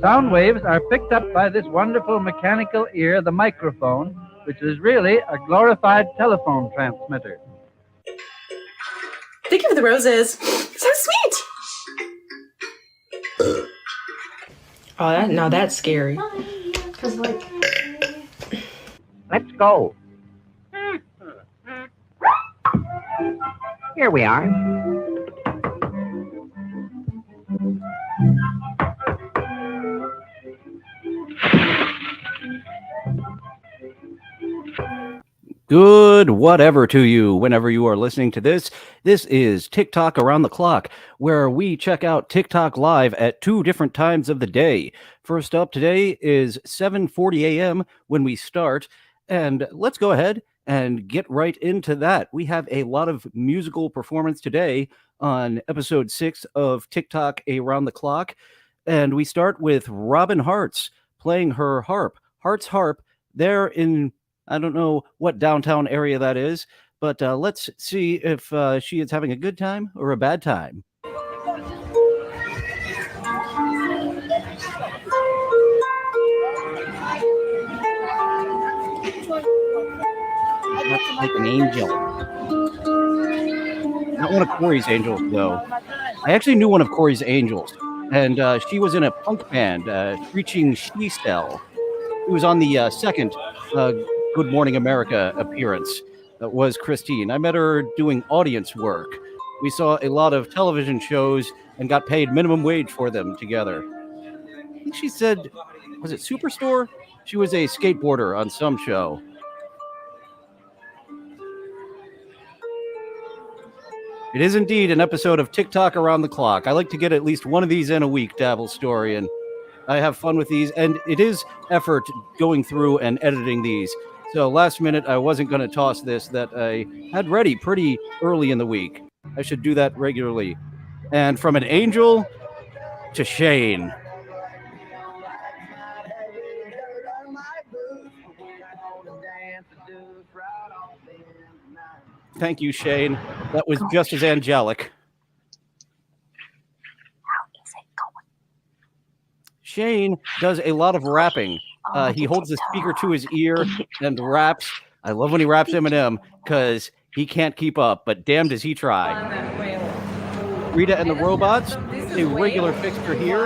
Sound waves are picked up by this wonderful mechanical ear, the microphone, which is really a glorified telephone transmitter. Thank you for the roses. So sweet. Oh, now that's scary. Because, like... Let's go. Here we are. Good whatever to you whenever you are listening to this. This is TikTok Around the Clock, where we check out TikTok live at 2 different times of the day. First up today is 7:40 a.m. when we start, and let's go ahead and get right into that. We have a lot of musical performance today on episode 6 of TikTok Around the Clock, and we start with Robin Hartz playing her harp. Hart's harp there in, I don't know what downtown area that is, but let's see if she is having a good time or a bad time. That's like an angel. Not one of Corey's angels, though. I actually knew one of Corey's angels, and she was in a punk band, Screeching She-Cell. It was on the second Good Morning America appearance. That was Christine. I met her doing audience work. We saw a lot of television shows and got paid minimum wage for them together. I think she said, was it Superstore? She was a skateboarder on some show. It is indeed an episode of TikTok Around the Clock. I like to get at least one of these in a week, Dabble Story, and I have fun with these, and it is effort going through and editing these. So last minute, I wasn't going to toss this that I had ready pretty early in the week. I should do that regularly. And from an angel to Shane. Thank you, Shane. That was just as angelic. Shane does a lot of rapping. He holds the speaker to his ear and raps. I love when he raps Eminem because he can't keep up, but damn does he try. Rita and the Robots, a regular fixture here.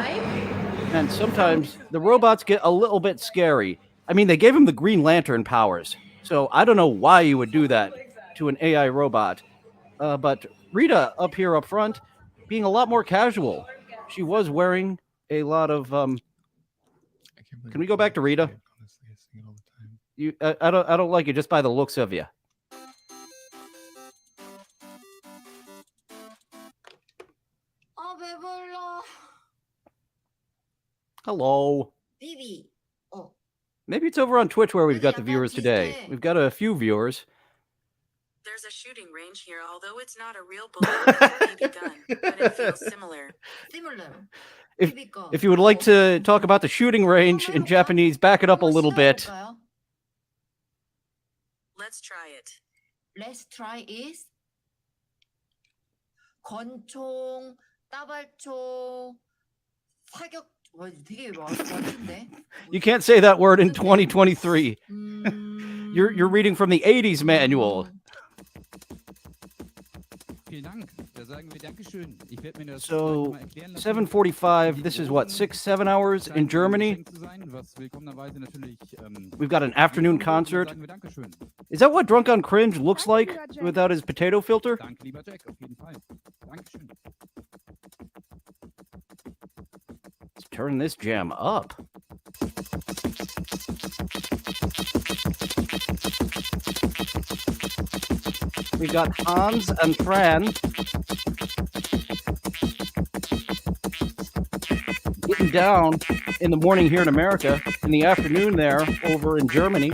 And sometimes the robots get a little bit scary. I mean, they gave him the Green Lantern powers, so I don't know why you would do that to an AI robot. But Rita up here up front, being a lot more casual. She was wearing a lot of can we go back to Rita? Honestly, I sing it all the time. I don't like it just by the looks of you. Hello. Baby. Oh. Maybe it's over on Twitch where we've got the viewers today. We've got a few viewers. There's a shooting range here, although it's not a real bullet baby gun, but it feels similar. Similar. If you would like to talk about the shooting range in Japanese, back it up a little bit. Let's try it. Let's try is 권총, 따발총, 사격. 되게 많은데. You can't say that word in 2023. You're reading from the 80s manual. So 7:45. This is what, 6-7 hours in Germany. We've got an afternoon concert. Is that what Drunk on Cringe looks like without his potato filter? Let's turn this jam up. We got Hans and Fran getting down in the morning here in America, in the afternoon there over in Germany.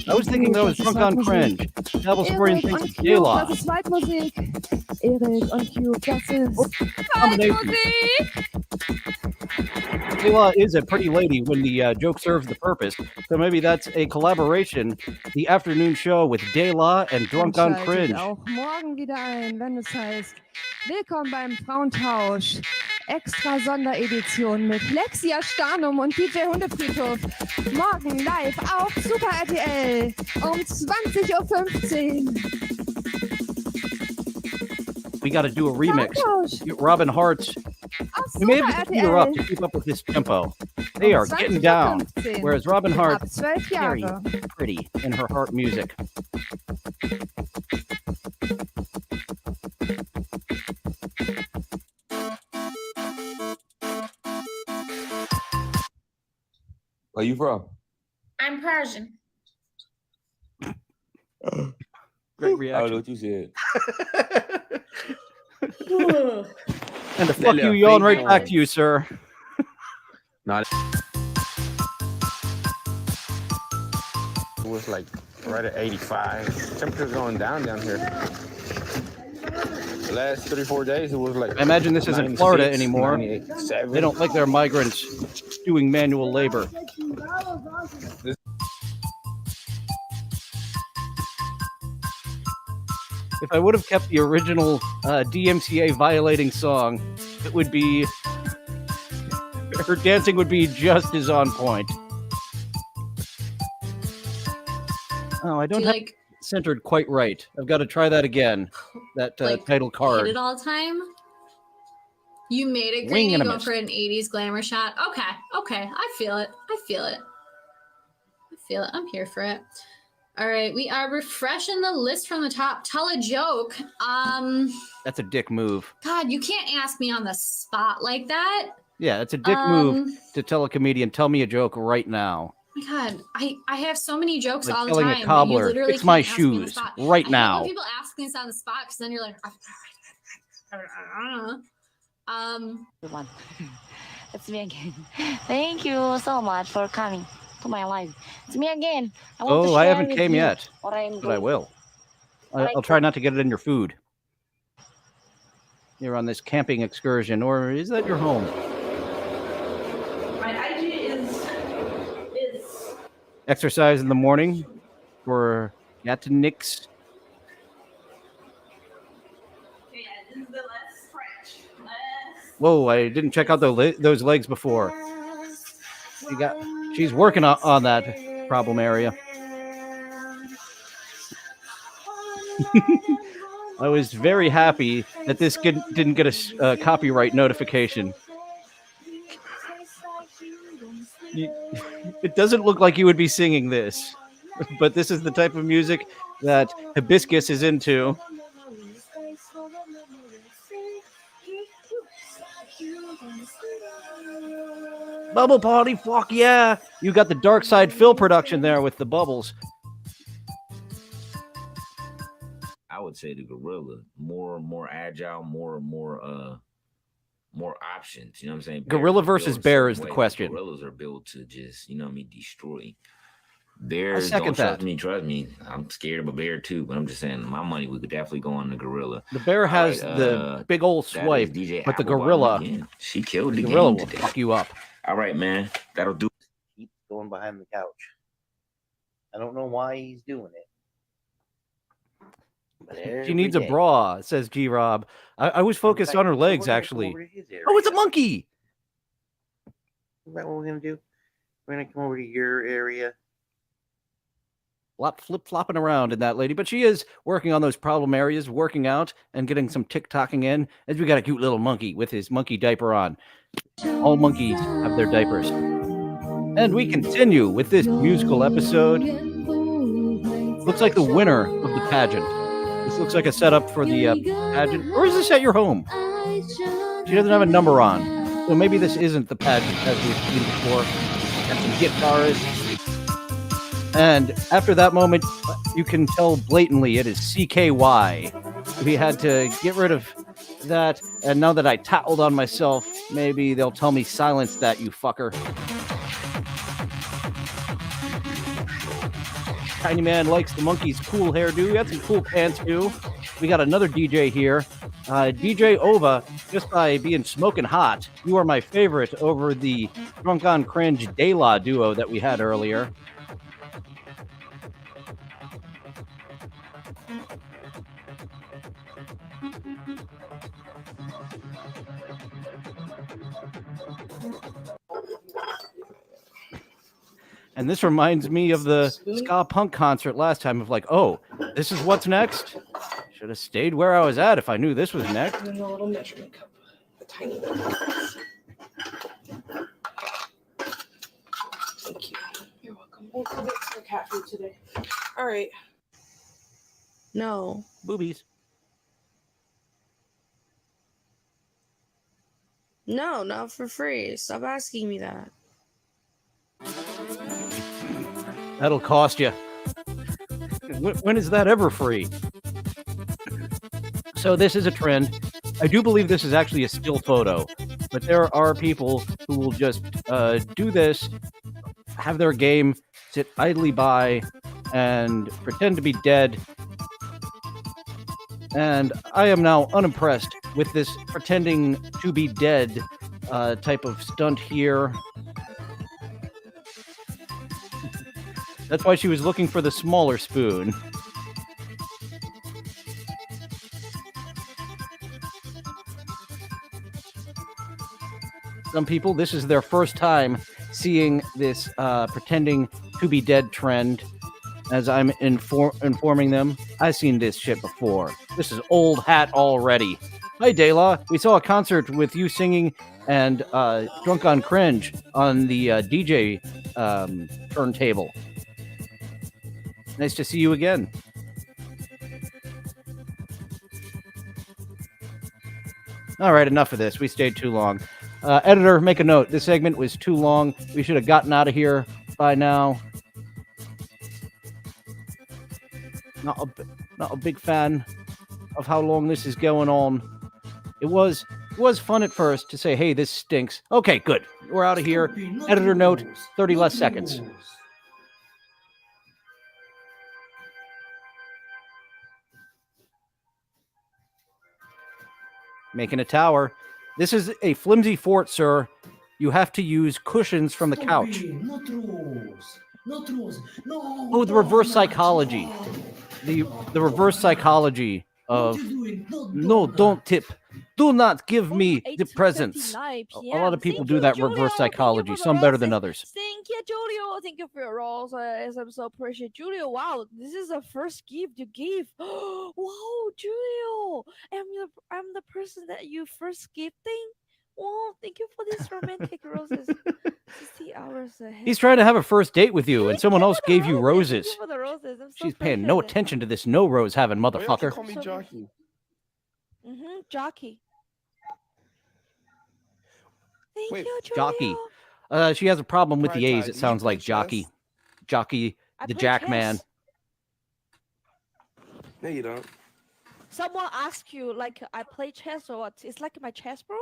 I was thinking that was Drunk on Cringe. Devil Squarian thinks it's J-Law. Das ist Zweitmusik. Erik und Cube, das ist combination. Kayla is a pretty lady when the joke serves the purpose. So maybe that's a collaboration. The afternoon show with Dayla and Drunk on Schaltet Cringe. auch morgen wieder ein, wenn es heißt Willkommen beim Frauentausch. Extra Sonderedition mit Lexia Starnum und DJ Hundefriedhof. Morgen live auf Super RTL um 20:15 Uhr. We got to do a remix. Frauentausch Robin Hart's. auf We may Super have to speed her up RTL to keep up with this tempo. They are getting down. 20:15 Uhr. Whereas Robin Hart, Ab 12 very Jahre. pretty in her heart music. Where you from? I'm Persian. Great I don't know reaction. what you said. And the fuck you yelling right back to you, sir. It was like right at 85. Temperature's going down here. The last 3-4 days, it was like. I imagine this isn't Florida 96, anymore. 97. They don't like their migrants doing manual labor. If I would have kept the original DMCA violating song, it would be. Her dancing would be just as on point. Oh, I don't Do you have like it centered quite right. I've got to try that again. That Like, title hate card. it all the time? You made it Wing green. You and a go miss. for an 80s glamour shot. Okay. I feel it. I'm here for it. All right, we are refreshing the list from the top. Tell a joke. That's a dick move. God, you can't ask me on the spot like that. Yeah, it's a dick move to tell a comedian, tell me a joke right now. Oh my God, I have so many jokes Like all the telling time. a but you cobbler, literally fix my can't ask me on the shoes spot. right I hate now. when people ask things on the spot because then you're like, Everyone. It's me again. Thank you so much for coming to my life. It's me again. I want to Oh, I share haven't with came you yet, what I'm but I doing. will. Right. I'll try not to get it in your food. You're on this camping excursion, or is that your home? My IG is Exercise in the morning for Yatinix. this is the last stretch. Whoa, I didn't check out those legs before. She's working on that problem area. I was very happy that this didn't get a copyright notification. It doesn't look like you would be singing this, but this is the type of music that Hibiscus is into. Bubble party, fuck yeah! You got the Dark Side Phil production there with the bubbles. I would say the gorilla, more agile, more options. You know what I'm saying? Gorilla Bears are versus built a bear certain is the way. question. Gorillas are built to just, destroy. Bears second don't trust that. me. Trust me. I'm scared of a bear too, but I'm just saying my money would definitely go on the gorilla. The bear has right, the big old That is swipe, DJ but the Applebottom gorilla, again. She killed the gorilla game will today. fuck you up. All right, man. That'll do. Keeps going behind the couch. I don't know why he's doing it. But She every needs a day- bra, says G Rob. I was focused on her legs, actually. Oh, it's a monkey! Is that what we're gonna do? We're gonna come over to your area. Flip flopping around in that lady, but she is working on those problem areas, working out and getting some TikToking in. As we got a cute little monkey with his monkey diaper on. All monkeys have their diapers. And we continue with this musical episode. Looks like the winner of the pageant. This looks like a setup for the pageant. Or is this at your home? She doesn't have a number on. So maybe this isn't the pageant as we've seen before. Got some guitarists. And after that moment, you can tell blatantly it is CKY. We had to get rid of that. And now that I tattled on myself, maybe they'll tell me silence that, you fucker. Tiny Man likes the monkey's cool hairdo. He had some cool pants too. We got another DJ here. DJ Ova, just by being smoking hot, you are my favorite over the Drunk on Cringe De La duo that we had earlier. And this reminds me of the ska punk concert last time of like, oh, this is what's next? Should have stayed where I was at if I knew this was next. And a little measurement cup, a tiny one. Thank you. You're welcome. We'll go get some cat food today. All right. No. Boobies. No, not for free. Stop asking me that. That'll cost you. When is that ever free? So this is a trend. I do believe this is actually a still photo, but there are people who will just do this, have their game, sit idly by, and pretend to be dead. And I am now unimpressed with this pretending to be dead type of stunt here. That's why she was looking for the smaller spoon. Some people, this is their first time seeing this pretending to be dead trend. As I'm informing them, I've seen this shit before. This is old hat already. Hi, Dayla. We saw a concert with you singing and Drunk on Cringe on the DJ turntable. Nice to see you again. All right, enough of this. We stayed too long. Editor, make a note. This segment was too long. We should have gotten out of here by now. Not a big fan of how long this is going on. It was fun at first to say, hey, this stinks. Okay, good. We're out of here. Editor note, 30 less seconds. Making a tower. This is a flimsy fort, sir. You have to use cushions from the couch. Oh, the reverse psychology. The reverse psychology of no, don't tip. Do not give me the presents. A lot of people do that reverse psychology, some better than others. Thank you, Julio. Thank you for your rose. I'm so appreciate Julio. Wow, this is the first gift you gave. Wow, Julio. I'm the person that you first gifting. Wow, thank you for these romantic roses. 60 hours ahead. He's trying to have a first date with you, and someone else gave you roses. Thank you for the roses. I'm so She's paying no attention to this no rose having motherfucker. Call me Jockey. Jockey. Thank Wait, you, Julio. Jockey. She has a problem with the A's. Pride, It sounds you play like Jockey. chess? Jockey, I the play Jack chess. Man. No, you don't. Someone asked you, like, I play chess or what? It's like my chess, bro?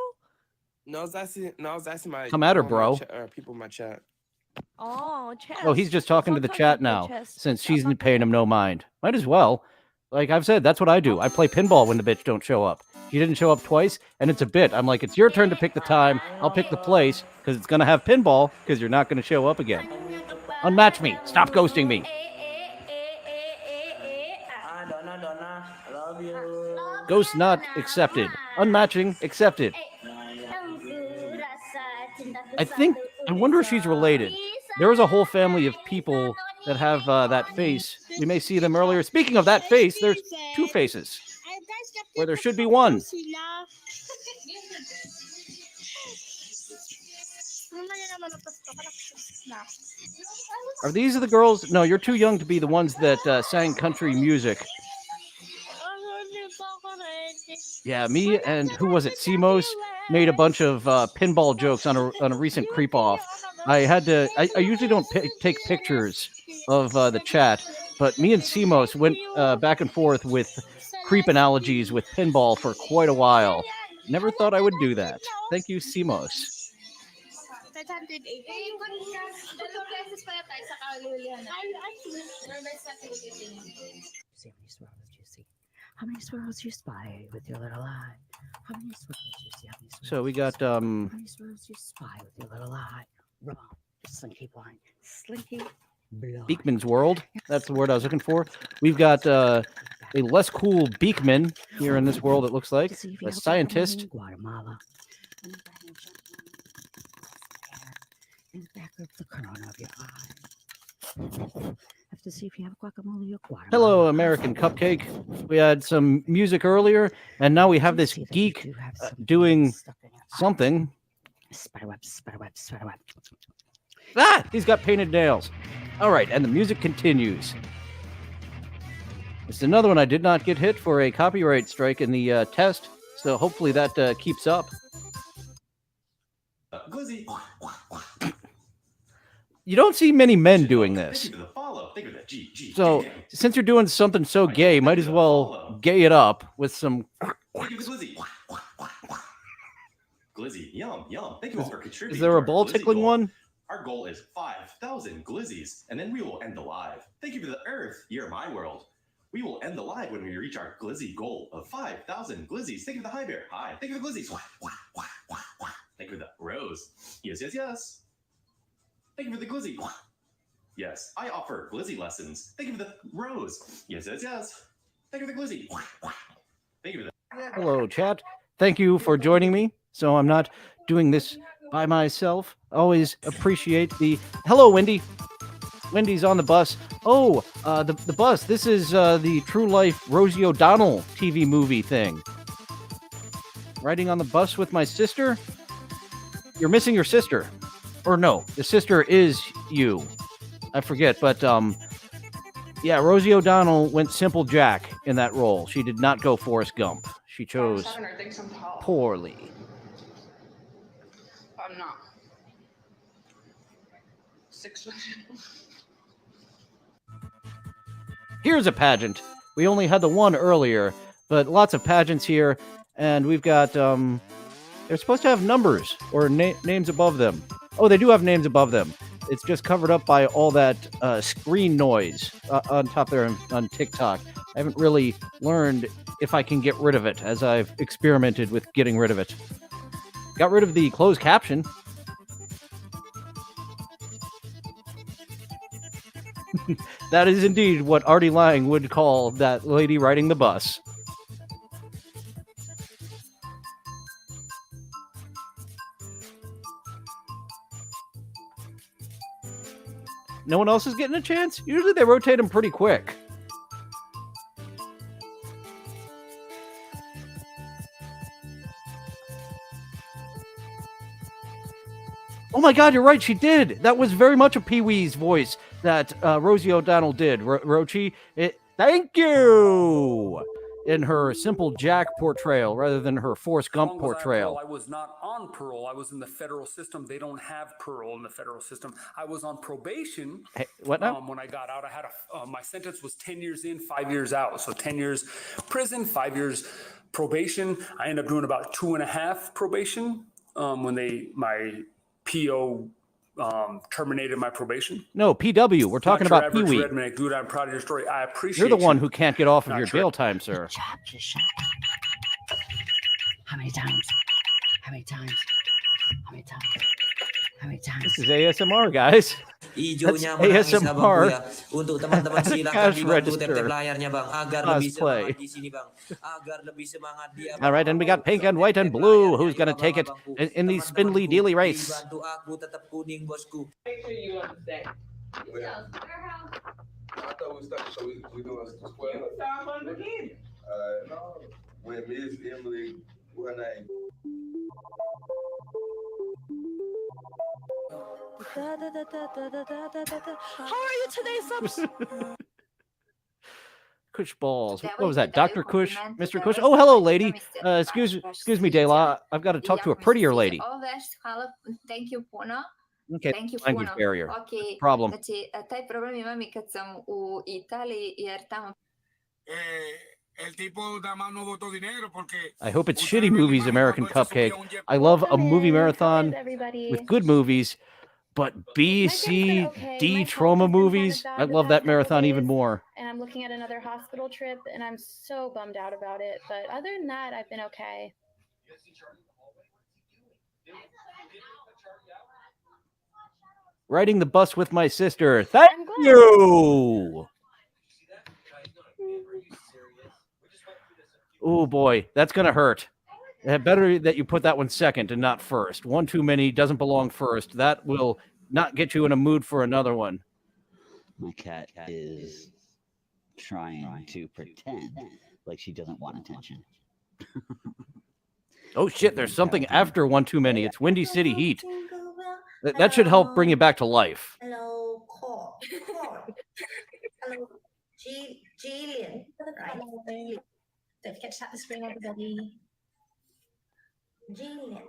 No, I was asking my. Come at her, my bro. people in my chat. Oh, chess. Oh, he's just talking to the Sometimes chat I play now, chess. since I'm she's not paying him no mind. Might as well. Like I've said, that's what I do. I play pinball when the bitch don't show up. She didn't show up twice, and it's a bit. I'm like, it's your turn to pick the time. I'll pick the place, because it's going to have pinball, because you're not going to show up again. Unmatch me. Stop ghosting me. Ghost not accepted. Unmatching accepted. I wonder if she's related. There is a whole family of people that have that face. We may see them earlier. Speaking of that face, there's two faces where there should be one. Are these the girls? No, you're too young to be the ones that sang country music. Yeah, me and who was it? Simos made a bunch of pinball jokes on a recent creep off. I usually don't take pictures of the chat, but me and Simos went back and forth with creep analogies with pinball for quite a while. Never thought I would do that. Thank you, Simos. beses pa tayo sa kahulihan na. See how many swirls you see. How many swirls you spy with your little eye? How many swirls you see? How many swirls So we got How many swirls you spy with your little eye? Rub on slinky blind. Slinky blind. Beekman's World. That's the word I was looking for. We've got a less cool Beekman here in this world, it looks like. A scientist. Guatemala. In the back of the corner of your eye. Have to see if you have guacamole or Guatemala. Hello, American Cupcake. We had some music earlier, and now we have this geek doing something. Spiderweb, spiderweb, spiderweb. Ah! He's got painted nails. All right, and the music continues. It's another one I did not get hit for a copyright strike in the test, so hopefully that keeps up. Glizzy. You don't see many men doing this. So, since you're doing something so gay, might as well gay it up with some... Thank you for the glizzy. Glizzy, yum, yum. Thank you all for contributing. Is there a to our ball glizzy tickling goal. one? Our goal is 5,000 glizzies, and then we will end the live. Thank you for the Earth, you're my world. We will end the live when we reach our glizzy goal of 5,000 glizzies. Thank you for the hi bear. Hi. Thank you for the glizzies. Thank you for the rose. Yes, yes, yes. Thank you for the glizzy. Yes, I offer glizzy lessons. Thank you for the rose. Yes, yes, yes. Thank you for the glizzy. Thank you for the... Hello, chat. Thank you for joining me. So I'm not doing this by myself. Always appreciate the... Hello, Wendy. Wendy's on the bus. Oh, the bus. This is the True Life Rosie O'Donnell TV movie thing. Riding on the bus with my sister? You're missing your sister. Or no, the sister is you. I forget, but yeah, Rosie O'Donnell went Simple Jack in that role. She did not go Forrest Gump. She chose poorly. I'm not. 6 Here's a pageant. We only had the one earlier, but lots of pageants here, and we've got they're supposed to have numbers or names above them. Oh, they do have names above them. It's just covered up by all that screen noise on top there on TikTok. I haven't really learned if I can get rid of it, as I've experimented with getting rid of it. Got rid of the closed caption. That is indeed what Artie Lang would call that lady riding the bus. No one else is getting a chance? Usually they rotate them pretty quick. Oh my God, you're right. She did. That was very much a Pee-wee's voice that Rosie O'Donnell did. Rochi, thank you! In her Simple Jack portrayal rather than her Forrest Gump portrayal. I was not on parole. I was in the federal system. They don't have parole in the federal system. I was on probation. Hey, what now? When I got out, I had my sentence was 10 years in, 5 years out. So 10 years prison, 5 years probation. I ended up doing about 2.5 probation when my PO terminated my probation. No, PW. We're talking about Pee-wee. Redman, dude, I'm proud of your story. I appreciate You're the one you. who can't get off of Not your true. jail time, sir. How many times? How many times? How many times? How many times? This is ASMR, guys. That's ASMR. Untuk teman-teman silakan Cash dibantu tap-tap register. layarnya bang agar lebih Cosplay. semangat di sini bang. Agar lebih semangat dia. All right, and we got pink and white and blue. Who's going to take it in the spindly dealy race? Bantu aku tetap kuning bosku. Make sure you understand. I thought we started, so we doing square. Start from the beginning. No. When Miss Emily, what her name? How are you today, subs? Kush balls. What was that? Dr. Kush? Mr. Kush? Oh, hello, lady. Excuse me, Dela. I've got to talk to a prettier lady. Thank you puno. Okay, Thank you language puno. barrier. Ok, Problem. znači taj problem imam i kad sam u Italiji jer tamo I hope it's shitty movies, American Cupcake. I love a movie marathon with good movies, but B, C, D trauma movies, I love that marathon even more. And I'm looking at another hospital trip, and I'm so bummed out about it. But other than that, I've been okay. Riding the bus with my sister. Thank you. Oh boy, that's gonna hurt. Better that you put that one second and not first. One too many doesn't belong first. That will not get you in a mood for another one. My cat is trying to pretend like she doesn't want attention. Oh shit, there's something after one too many. It's Windy City Heat. That should help bring you back to life. Hello, Cole. Hello, Jillian. Right. Don't forget to tap the screen, everybody. Jillian.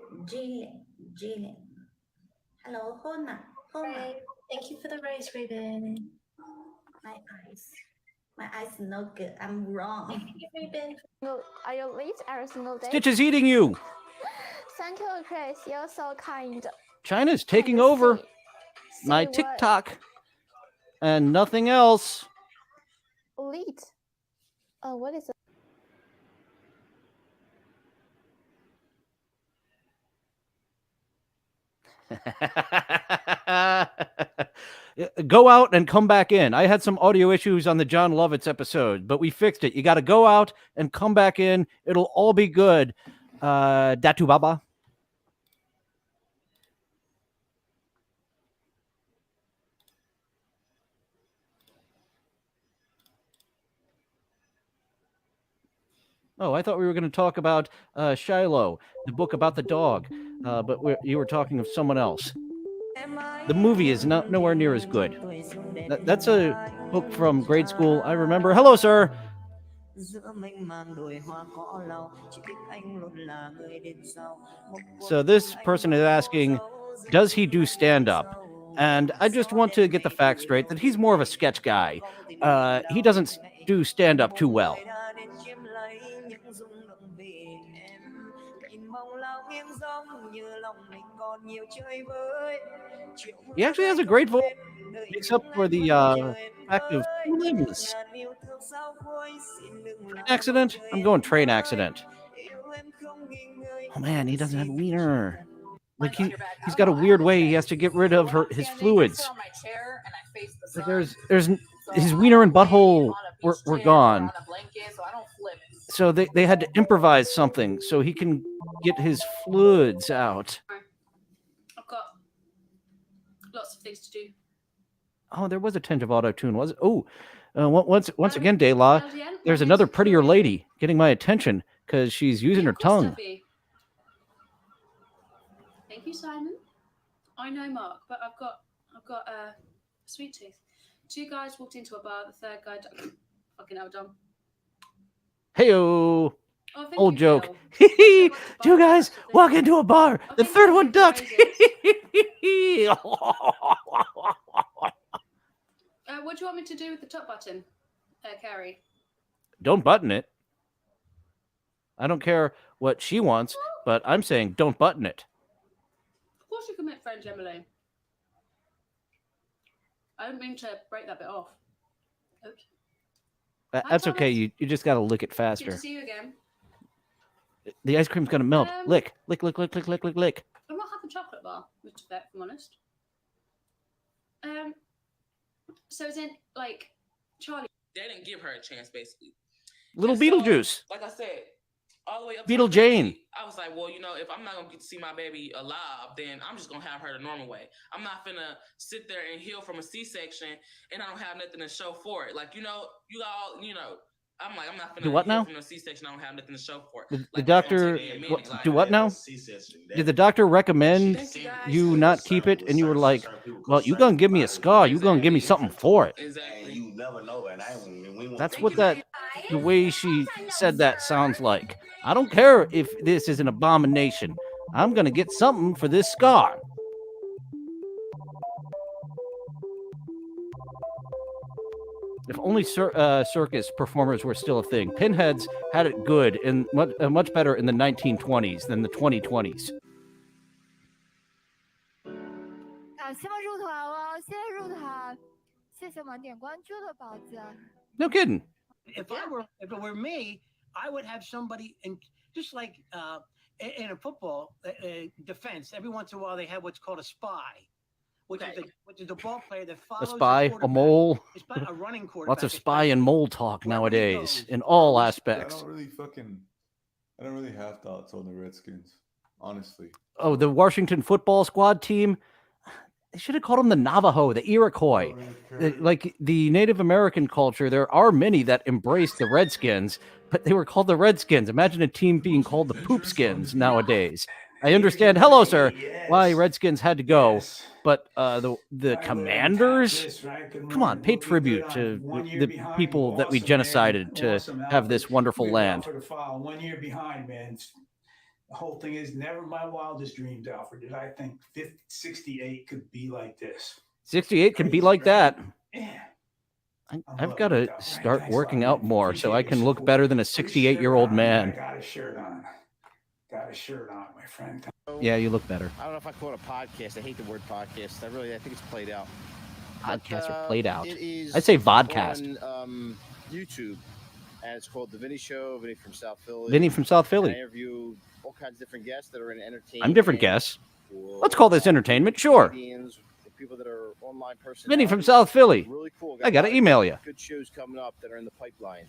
Hello, Hona. Thank you for the rose ribbon. My eyes no good. I'm wrong. Are you late every single day? Stitch is eating you. Thank you, Chris. You're so kind. China's taking over my TikTok and nothing else. Late. Oh, what is it? Go out and come back in. I had some audio issues on the John Lovitz episode, but we fixed it. You got to go out and come back in. It'll all be good. Datu Baba. Oh, I thought we were going to talk about Shiloh, the book about the dog, but you were talking of someone else. The movie is nowhere near as good. That's a book from grade school. I remember. Hello, sir. So this person is asking, does he do stand-up? And I just want to get the facts straight that he's more of a sketch guy. He doesn't do stand-up too well. He actually has a great voice, except for the fact of limbs. Train accident? I'm going train accident. Oh man, he doesn't have a wiener. Like he's got a weird way he has to get rid of his fluids. Like there's his wiener and butthole were gone. So they had to improvise something so he can get his fluids out. I've got lots of things to do. Oh, there was a tinge of auto-tune, was it? Oh, once again, De La, there's another prettier lady getting my attention because she's using her tongue. Thank you, Simon. I know Mark, but I've got a sweet tooth. Two guys walked into a bar. The third guy fucking hell, Dom. Heyo. Oh, old joke. Two guys walk into a bar. The third one ducked. What do you want me to do with the top button, Carrie? Don't button it. I don't care what she wants, but I'm saying don't button it. Of course you can make friends, Emily. I didn't mean to break that bit off. Oops. That's okay. You just got to lick it Good faster. to see you again. The ice cream's going to melt. Lick. I've not had the chocolate bar, Mr. Beck, if I'm honest. So it's in, like, Charlie. They didn't give her a chance, basically. Little And so, Beetlejuice. like I said, all the way up Beetle to Jane. I was like, well, if I'm not gonna get to see my baby alive, then I'm just gonna have her the normal way. I'm not gonna sit there and heal from a C-section and I don't have nothing to show for it. Like, you got all, I'm like, I'm not gonna Do what heal now? from a C-section. I don't have nothing to show for it. The Like, doctor. it's gonna take me a minute, like, Do what now? Did the doctor recommend you not keep it? And you were like, well, you going to give me a scar. You going to give me something for it. Exactly. You never know, and That's what the way she said that sounds like. I don't care if this is an abomination. I'm going to get something for this scar. If only circus performers were still a thing. Pinheads had it good and much better in the 1920s than the 2020s. 感谢们入团了，谢谢入团，谢谢我们点关注的宝子。No kidding. If it were me, I would have somebody, and just like in a football defense, every once in a while they have what's called a spy, which is the ball player that follows A spy, the a mole. a running quarterback. Lots of spy and mole talk nowadays in all aspects. I don't really have thoughts on the Redskins, honestly. Oh, the Washington football squad team. They should have called them the Navajo, the Iroquois. Like the Native American culture, there are many that embrace the Redskins, but they were called the Redskins. Imagine a team being called the Poopskins nowadays. I understand, hello, sir, why Redskins had to go, but the Commanders? Come on, pay tribute to the people that we genocided to have this wonderful land. 1 year behind, man. The whole thing is never my wildest dreams, Alfred. Did I think 68 could be like this? 68 can be like that. Yeah. I've got to start working out more so I can look better than a 68-year-old man. I got a shirt on. My friend. Yeah, you look better. I don't know if I call it a podcast. I hate the word podcast. I think it's played out. Podcasts are played out. It is I'd say vodcast. On YouTube, and it's called The Vinny Show. Vinny from South Philly. Vinny from South Philly. And I interview all kinds of different guests that are in entertainment. I'm different guests. Let's call this entertainment, sure. People that are online Vinny from South Philly. Really cool. I got to email you. Good shows coming up that are in the pipeline.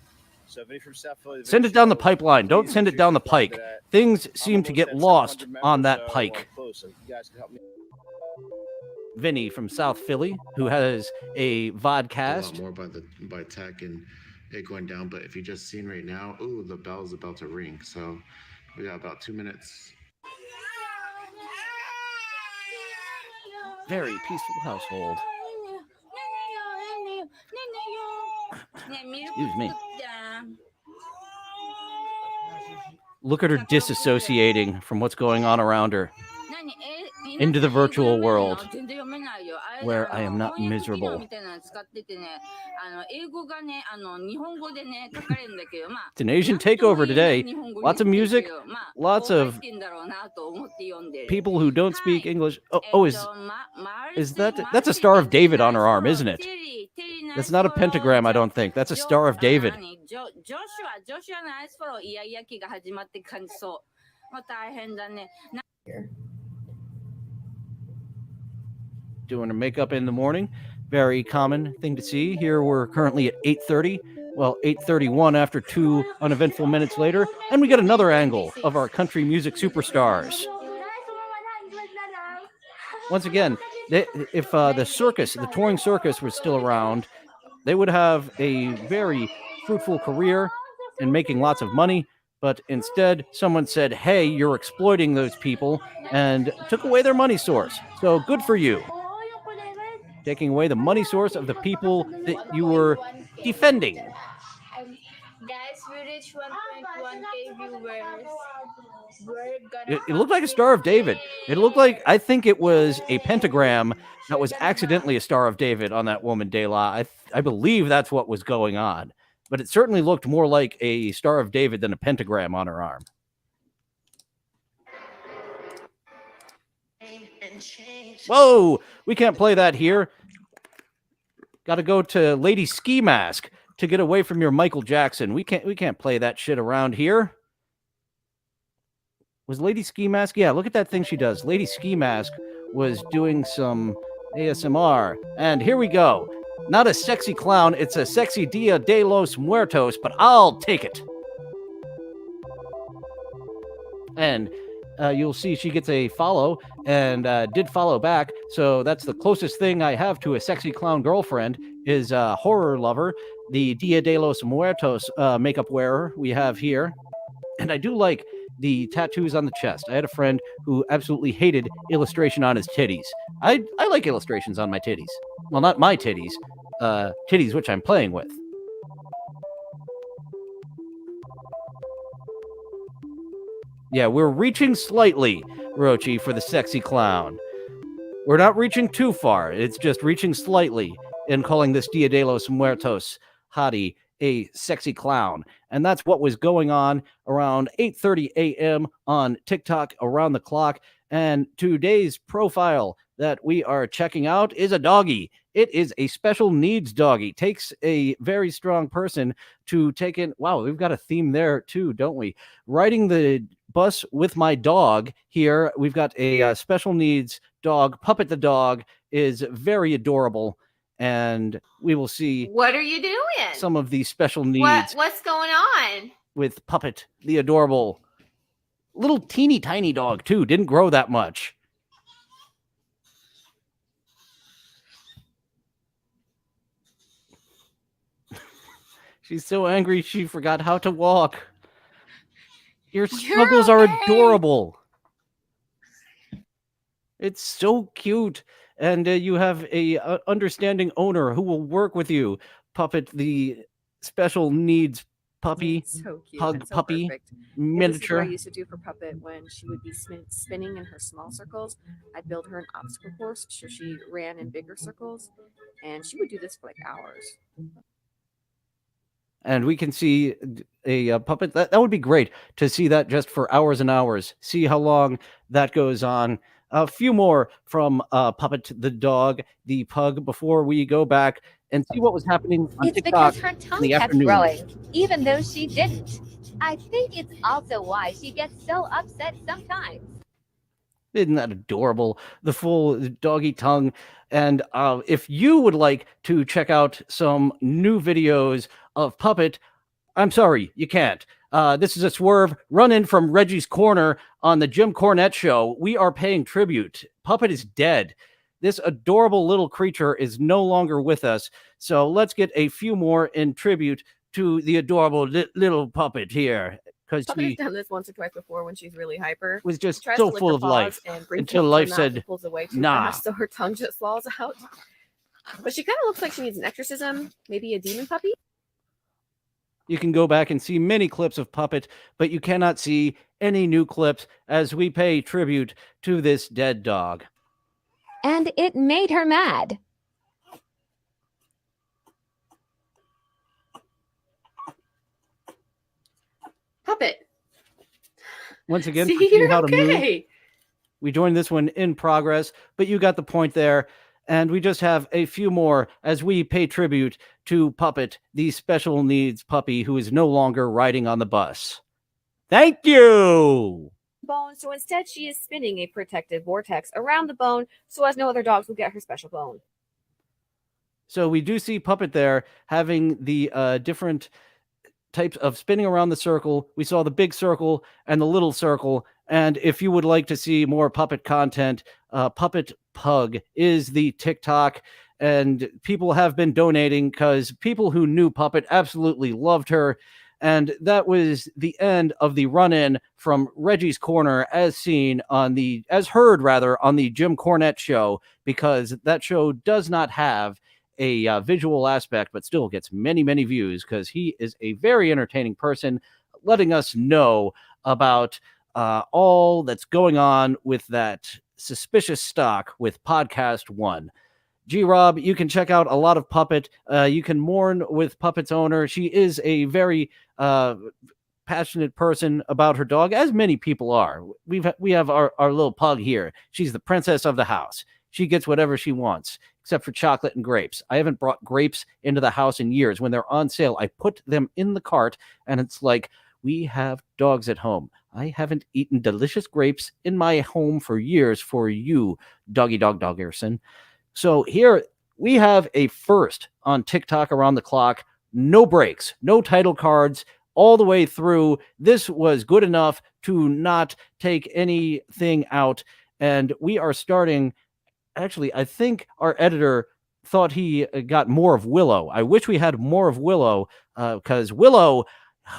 So Vinny from South Philly. Send it down the pipeline. Don't send it down the pike. Things seem to get lost on that pike. So you guys can help me. Vinny from South Philly, who has a vodcast. A lot more by tech and it going down, but if you just seen right now, ooh, the bell's about to ring. So we got about 2 minutes. Very peaceful household. Excuse me. Look at her disassociating from what's going on around her into the virtual world where I am not miserable. It's an Asian takeover today. Lots of music, lots of people who don't speak English. Is that's a Star of David on her arm, isn't it? That's not a pentagram, I don't think. That's a Star of David. Doing her makeup in the morning. Very common thing to see. Here we're currently at 8:30. Well, 8:31 after 2 uneventful minutes later. And we get another angle of our country music superstars. Once again, if the touring circus was still around, they would have a very fruitful career in making lots of money. But instead, someone said, hey, you're exploiting those people, and took away their money source. So good for you. Taking away the money source of the people that you were defending. Guys, we reached 1.1k viewers. It looked like a Star of David. It looked like, I think it was a pentagram that was accidentally a Star of David on that woman, De La. I believe that's what was going on. But it certainly looked more like a Star of David than a pentagram on her arm. Whoa! We can't play that here. Got to go to Lady Ski Mask to get away from your Michael Jackson. We can't play that shit around here. Was Lady Ski Mask? Yeah, look at that thing she does. Lady Ski Mask was doing some ASMR. And here we go. Not a sexy clown, it's a sexy Dia de los Muertos, but I'll take it. And you'll see she gets a follow and did follow back. So that's the closest thing I have to a sexy clown girlfriend is a horror lover, the Dia de los Muertos makeup wearer we have here. And I do like the tattoos on the chest. I had a friend who absolutely hated illustration on his titties. I like illustrations on my titties. Well, not my titties. Titties which I'm playing with. Yeah, we're reaching slightly, Rochi, for the sexy clown. We're not reaching too far. It's just reaching slightly in calling this Dia de los Muertos hottie, a sexy clown. And that's what was going on around 8:30 a.m. on TikTok around the clock. And today's profile that we are checking out is a doggy. It is a special needs doggy. Takes a very strong person to take in. Wow, we've got a theme there too, don't we? Riding the bus with my dog here. We've got a special needs dog. Puppet the dog is very adorable. And we will see What are you doing? some of the special needs What's going on? with Puppet, the adorable little teeny tiny dog too. Didn't grow that much. She's so angry she forgot how to walk. Your snuggles are adorable. It's so cute. And you have a understanding owner who will work with you. Puppet, the special needs puppy, So cute. pug and so puppy, perfect. Yeah, this is what miniature. I used to do for Puppet when she would be spinning in her small circles. I'd build her an obstacle course so she ran in bigger circles, and she would do this for like hours. And we can see a puppet. That would be great to see that just for hours and hours. See how long that goes on. A few more from Puppet the dog, the pug, before we go back and see what was happening on It's TikTok because her in tongue the kept afternoon. growing, even though she didn't. I think it's also why she gets so upset sometimes. Isn't that adorable? The full doggy tongue. And if you would like to check out some new videos of Puppet, I'm sorry, you can't. This is a swerve run in from Reggie's Corner on the Jim Cornette Show. We are paying tribute. Puppet is dead. This adorable little creature is no longer with us. So let's get a few more in tribute to the adorable little puppet here. Because Puppet has he done this once or twice before when she's really hyper. was just She tries so to lick full her of paws life and brings until it to her life mouth said, and pulls away too nah. fast, so her tongue just falls out. But she kind of looks like she needs an exorcism, maybe a demon puppy. You can go back and see many clips of Puppet, but you cannot see any new clips as we pay tribute to this dead dog. And it made her mad. Puppet. Once again, See, for seeing you're how to move, okay. we joined this one in progress, but you got the point there. And we just have a few more as we pay tribute to Puppet, the special needs puppy who is no longer riding on the bus. Thank you. Bone, so instead she is spinning a protective vortex around the bone so as no other dogs will get her special bone. So we do see Puppet there having the different types of spinning around the circle. We saw the big circle and the little circle. And if you would like to see more Puppet content, Puppet Pug is the TikTok. And people have been donating because people who knew Puppet absolutely loved her. And that was the end of the run-in from Reggie's Corner as heard on the Jim Cornette Show, because that show does not have a visual aspect, but still gets many, many views because he is a very entertaining person, letting us know about all that's going on with that suspicious stock with Podcast One. G-Rob, you can check out a lot of Puppet. You can mourn with Puppet's owner. She is a very passionate person about her dog, as many people are. We have our little pug here. She's the princess of the house. She gets whatever she wants, except for chocolate and grapes. I haven't brought grapes into the house in years. When they're on sale, I put them in the cart, and it's like, we have dogs at home. I haven't eaten delicious grapes in my home for years for you, doggy dog doggerson. So here we have a first on TikTok around the clock. No breaks, no title cards, all the way through. This was good enough to not take anything out. And we are starting. Actually, I think our editor thought he got more of Willow. I wish we had more of Willow, because Willow,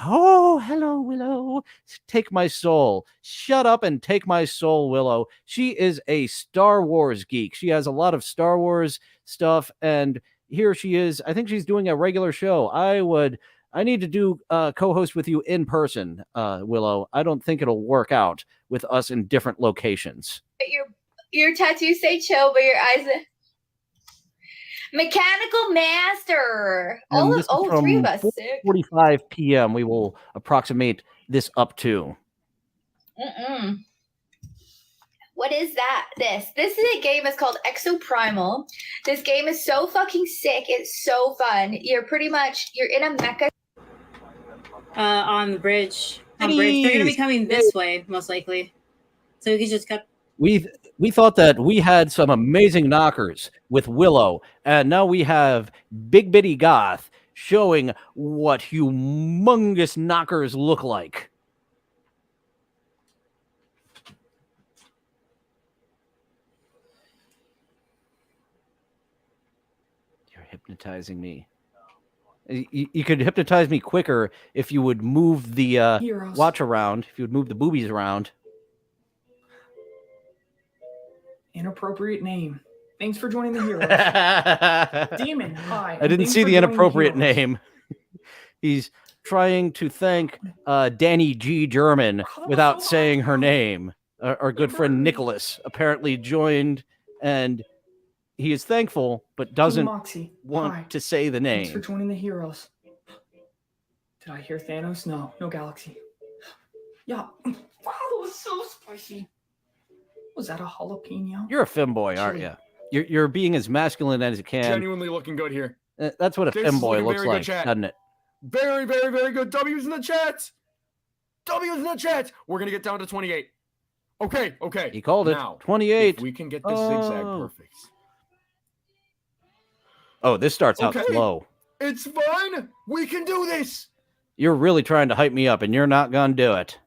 oh, hello, Willow, take my soul. Shut up and take my soul, Willow. She is a Star Wars geek. She has a lot of Star Wars stuff, and here she is. I think she's doing a regular show. I need to do co-host with you in person, Willow. I don't think it'll work out with us in different locations. Your tattoos say chill, but your eyes. Mechanical Master. And this is All three of from us. Sick. 4:45 p.m. We will approximate this up to. What is that? This is a game. It's called Exoprimal. This game is so fucking sick. It's so fun. You're in a mecha. On the bridge. On bridge. They're gonna be coming this way, most likely. So we can just cut. We thought that we had some amazing knockers with Willow, and now we have Big Bitty Goth showing what humongous knockers look like. You're hypnotizing me. You could hypnotize me quicker if you would move the watch around, if you would move the boobies around. Inappropriate name. Thanks for joining the heroes. Demon, hi. I didn't see the inappropriate name. He's trying to thank Danny G. German without saying her name. Our good friend Nicholas apparently joined, and he is thankful, but doesn't want to say the name. Thanks for joining the heroes. Did I hear Thanos? No Galaxy. Yeah. Wow, that was so spicy. Was that a jalapeno? You're a femboy, aren't you? You're being as masculine as you can. Genuinely looking good here. That's what a This is femboy looking looks very good, like, chat. doesn't it? Very, very, very good. W's in the chat. W's in the chat. We're going to get down to 28. Okay. He called it. Now, 28. If we can get this zigzag perfect. Oh, this starts out slow. It's fun. We can do this. You're really trying to hype me up, and you're not going to do it.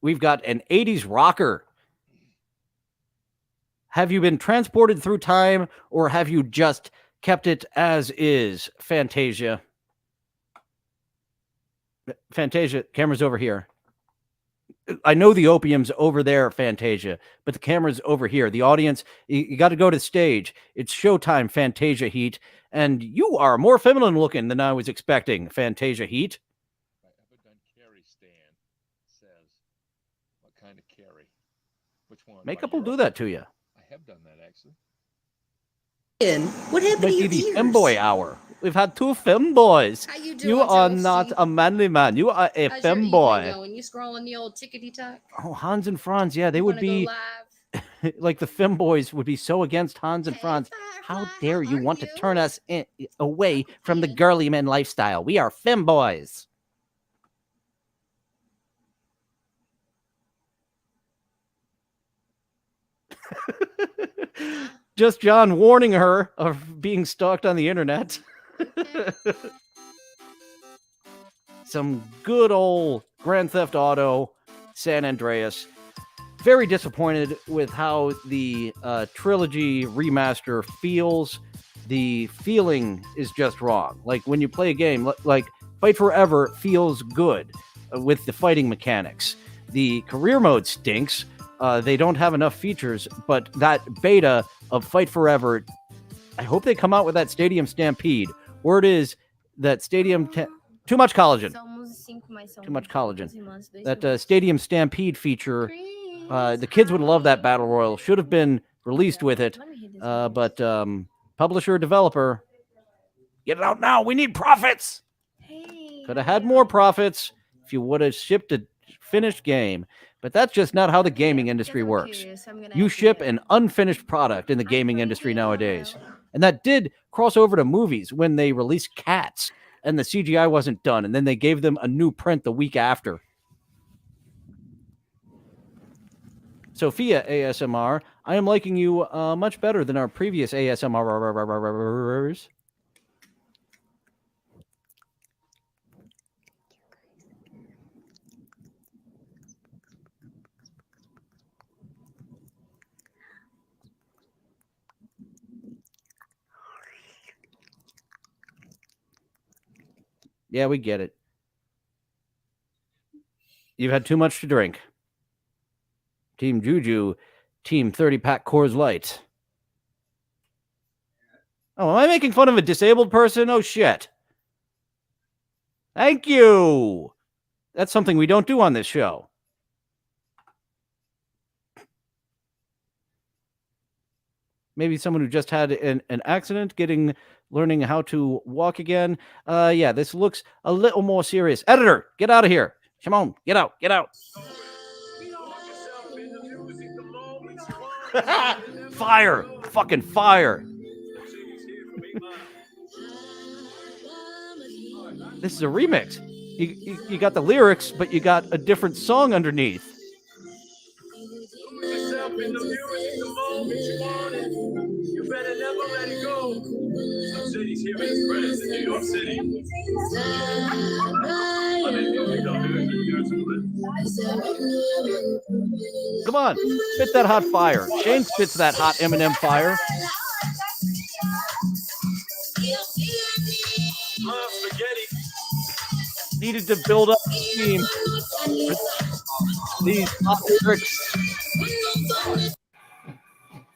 We've got an 80s rocker. Have you been transported through time, or have you just kept it as is, Fantasia? Fantasia, camera's over here. I know the opium's over there, Fantasia, but the camera's over here. The audience, you got to go to the stage. It's showtime, Fantasia Heat, and you are more feminine looking than I was expecting, Fantasia Heat. Makeup will do that to you. I have done that actually. What happened to your ears? Femboy hour. We've had two femboys. How you doing, You are Toasty? not a manly man. You are a How's your evening femboy. going? You scrolling the old tickety talk? Oh, Hans and Franz. Yeah, they would be like the femboys would be so against Hans and Franz. How dare you want to turn us away from the girly men lifestyle? We are femboys. Just John warning her of being stalked on the internet. Some good old Grand Theft Auto San Andreas. Very disappointed with how the trilogy remaster feels. The feeling is just wrong. Like when you play a game, like Fight Forever feels good with the fighting mechanics. The career mode stinks. They don't have enough features, but that beta of Fight Forever, I hope they come out with that Stadium Stampede. Word is that too much collagen. Too much collagen. That Stadium Stampede feature, the kids would love that battle royal. Should have been released with it, but publisher, developer, get it out now. We need profits. Could have had more profits if you would have shipped a finished game. But that's just not how the gaming industry works. You ship an unfinished product in the gaming industry nowadays. And that did cross over to movies when they released Cats and the CGI wasn't done. And then they gave them a new print the week after. Sophia ASMR, I am liking you much better than our previous ASMRs. Yeah, we get it. You've had too much to drink. Team Juju, Team 30-pack Coors Light. Oh, am I making fun of a disabled person? Oh, shit. Thank you. That's something we don't do on this show. Maybe someone who just had an accident, learning how to walk again. Yeah, this looks a little more serious. Editor, get out of here. Come on, get out. Fire, fucking fire. This is a remix. You got the lyrics, but you got a different song underneath. You better never let it go. Some cities here is better than New York City. Come on, spit that hot fire. Shane spits that hot Eminem fire. Needed to build up the team. These hot lyrics.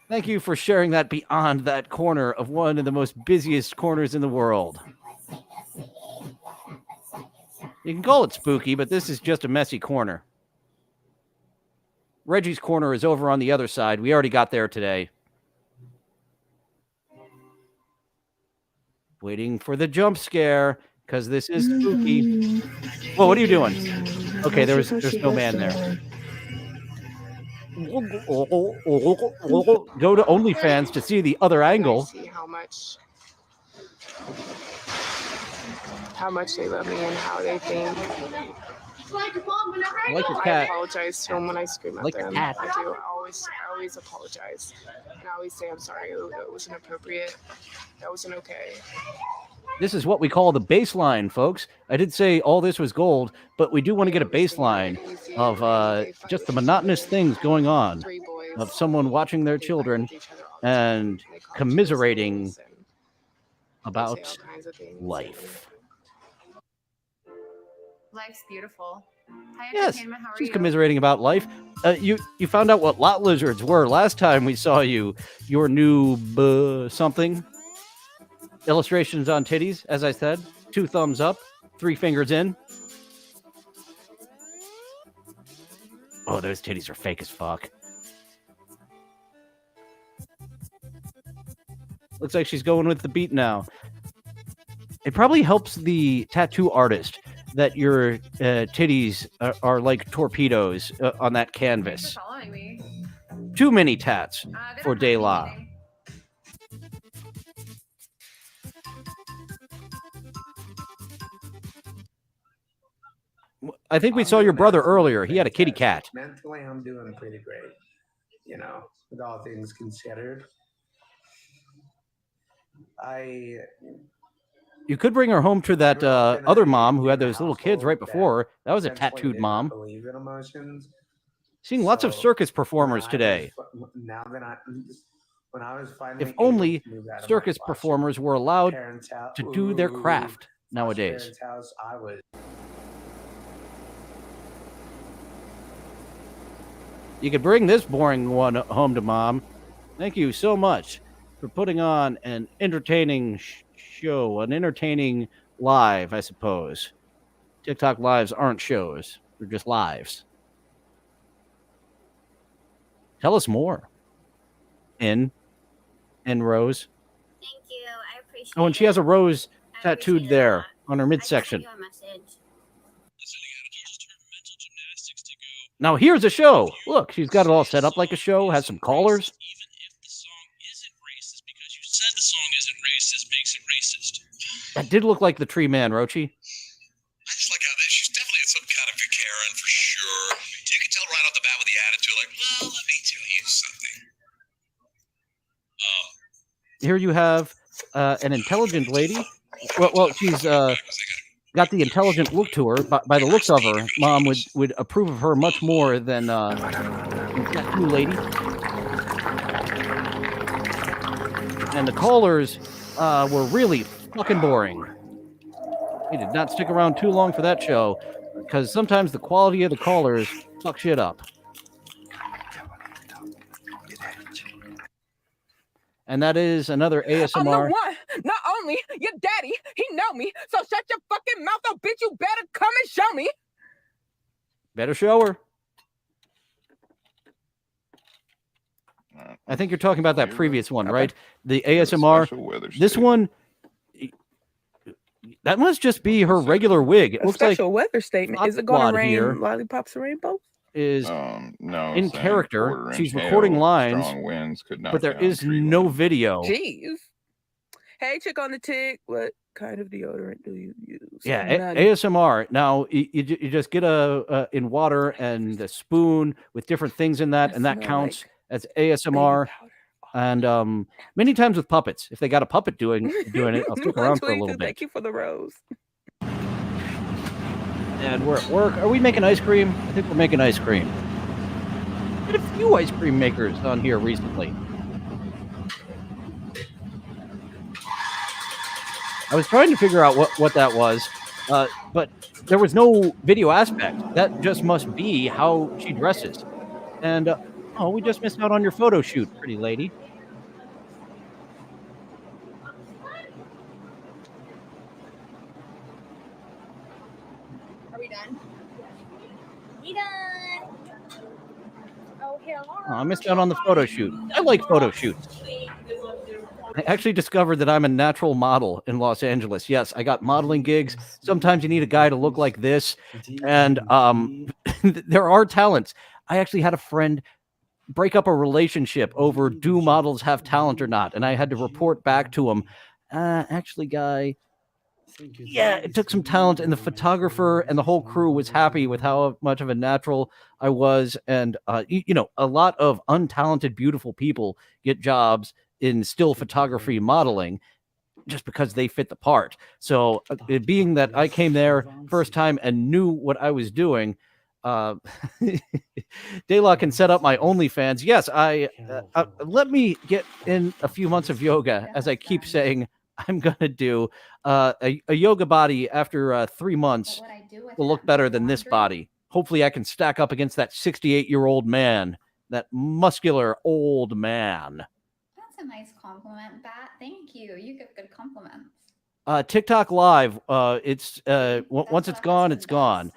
Thank you for sharing that beyond that corner of one of the most busiest corners in the world. You can call it spooky, but this is just a messy corner. Reggie's corner is over on the other side. We already got there today. Waiting for the jump scare, because this is spooky. Whoa, what are you doing? Okay, there's no man there. Go to OnlyFans to see the other angle. See how much they love me and how they think. I like your cat. I apologize to them when I scream at Like your them. cat. I do. I always apologize, and I always say I'm sorry. That wasn't appropriate. That wasn't okay. This is what we call the baseline, folks. I did say all this was gold, but we do want to get a baseline of just the monotonous things going on, of someone watching their children and commiserating about life. Life's beautiful. Hi, Yes, Entertainment. How are she's you? commiserating about life. You found out what lot lizards were last time we saw you. Your new something. Illustrations on titties, as I said. 2 thumbs up, 3 fingers in. Oh, those titties are fake as fuck. Looks like she's going with the beat now. It probably helps the tattoo artist that your titties are like torpedoes on that canvas. Following me. Too many tats for De La. I think we saw your brother earlier. He had a kitty cat. Mentally, I'm doing pretty great, with all things considered. You could bring her home to that other mom who had those little kids right before. That was a tattooed mom. Believe in emotions. Seeing lots of circus performers today. When I was finally If only able to move out of my circus performers were allowed parents' house- to do their Ooh, craft my nowadays. parents' house, I was. You could bring this boring one home to mom. Thank you so much for putting on an entertaining show, an entertaining live, I suppose. TikTok lives aren't shows, they're just lives. Tell us more. In Rose. Thank you. I appreciate Oh, and she has a rose tattooed there on her midsection. your message. Now here's a show. Look, she's got it all set up like a show, has some callers. Said the song isn't racist makes it racist. That did look like the tree man, Rochi. I just like how she's definitely some kind of a Karen for sure. You can tell right off the bat with the attitude, like, well, let me tell you something. Here you have an intelligent lady. Well, she's got the intelligent look to her. By the looks of her, Mom would approve of her much more than that new lady. And the callers were really fucking boring. They did not stick around too long for that show, because sometimes the quality of the callers fuck shit up. And that is another I'm the ASMR. one, not only your daddy, he know me. So shut your fucking mouth up, bitch. You better come and show me. Better show her. I think you're talking about that previous one, Okay. right? The ASMR. special weather This statement. one, that must just be her regular wig. It A looks like special weather statement. Hot Is it going to Squad rain here lollipops and rainbows? is No, in saying character. quarter-inch She's recording hail, lines, strong winds could knock but there down is tree no limbs. video. Jeez. Hey, chick on the tick. What kind of deodorant do you use? Yeah, None. ASMR. Now you just get in water and a spoon with different things in that, and that smell counts as ASMR. And many times with puppets, if they got a puppet doing it, I'll stick around for a little 122, bit. Thank you for the rose. And we're at work. Are we making ice cream? I think we're making ice cream. Been a few ice cream makers on here recently. I was trying to figure out what that was, but there was no video aspect. That just must be how she dresses. And oh, we just missed out on your photo shoot, pretty lady. Are we done? We done. Oh, hello. Oh, I missed out on the photo shoot. I like photo shoots. I actually discovered that I'm a natural model in Los Angeles. Yes, I got modeling gigs. Sometimes you need a guy to look like this. And there are talents. I actually had a friend break up a relationship over do models have talent or not. And I had to report back to him, actually, guy, yeah, it took some talent, and the photographer and the whole crew was happy with how much of a natural I was. And, a lot of untalented, beautiful people get jobs in still photography modeling just because they fit the part. So it being that I came there first time and knew what I was doing, Daylock can set up my OnlyFans. Yes, let me get in a few months of yoga, as I keep saying I'm going to do. A yoga body after 3 months will look better than this body. Hopefully I can stack up against that 68-year-old man, that muscular old man. That's a nice compliment, Bat. Thank you. You give good compliments. TikTok live. It's once it's gone, it's gone.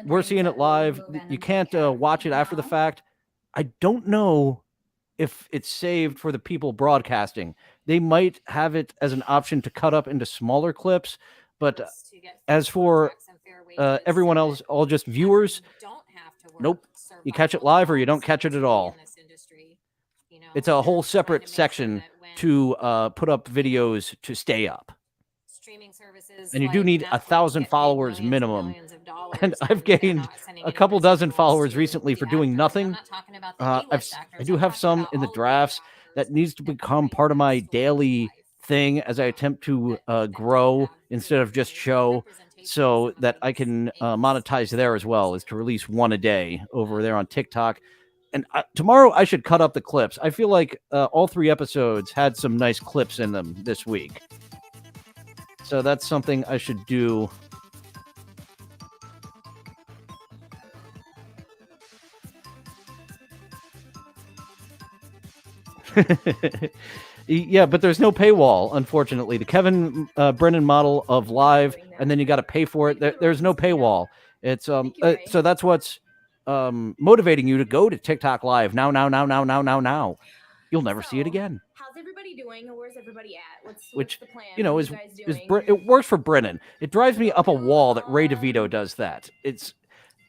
We're seeing it live. You can't watch it after the fact. I don't know if it's saved for the people broadcasting. They might have it as an option to cut up into smaller clips, but as for everyone else, all just viewers, nope. You catch it live or you don't catch it at all. It's a whole separate section to put up videos to stay up. And you do need 1,000 followers minimum. And I've gained a couple dozen followers recently for doing nothing. I do have some in the drafts that needs to become part of my daily thing as I attempt to grow instead of just show, so that I can monetize there as well, is to release one a day over there on TikTok. And tomorrow I should cut up the clips. I feel like all 3 episodes had some nice clips in them this week. So that's something I should do. Yeah, but there's no paywall, unfortunately. The Kevin Brennan model of live, and then you got to pay for it. There's no paywall. It's so that's what's motivating you to go to TikTok live now. You'll never see it again. How's everybody doing? Where's everybody at? What's the plan? You know, What is are you guys doing? it works for Brennan. It drives me up a wall that Ray DeVito does that. It's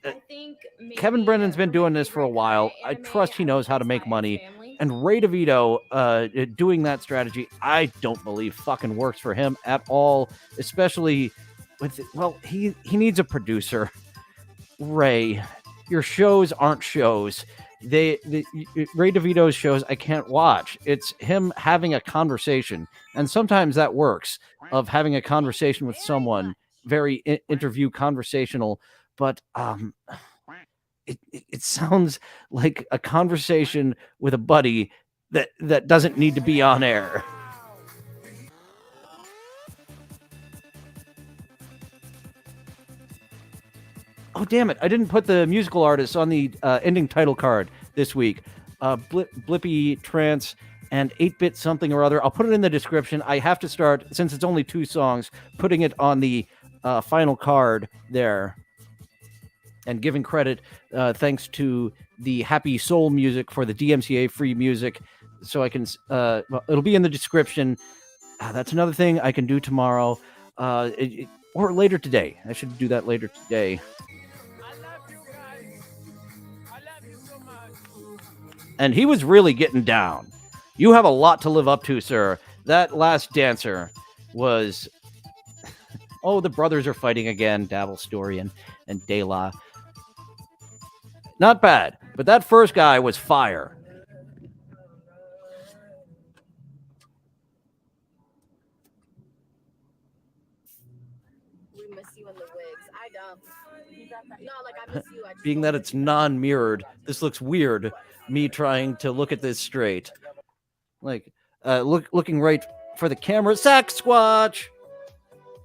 I think Kevin Brennan's been doing this for a while. I trust he knows how to make money. And Ray DeVito doing that strategy, I don't believe fucking works for him at all. Especially with, well, he needs a producer. Ray, your shows aren't shows. Ray DeVito's shows I can't watch. It's him having a conversation, and sometimes that works, of having a conversation with someone, very interview conversational, but it sounds like a conversation with a buddy that doesn't need to be on air. Oh, damn it. I didn't put the musical artists on the ending title card this week. Blippy Trance and 8-Bit something or other. I'll put it in the description. I have to start, since it's only 2 songs, putting it on the final card there. And giving credit thanks to the Happy Soul music for the DMCA free music. so I can. Well, it'll be in the description. That's another thing I can do tomorrow, or later today. I should do that later today. And he was really getting down. You have a lot to live up to, sir. That last dancer was. Oh, the brothers are fighting again. Dabble Story and De La. Not bad, but that first guy was fire. We miss you in the wigs. I don't. No, like I miss you. I just Being that it's non-mirrored, this looks weird. Me trying to look at this straight, like looking right for the camera. Sack Squatch.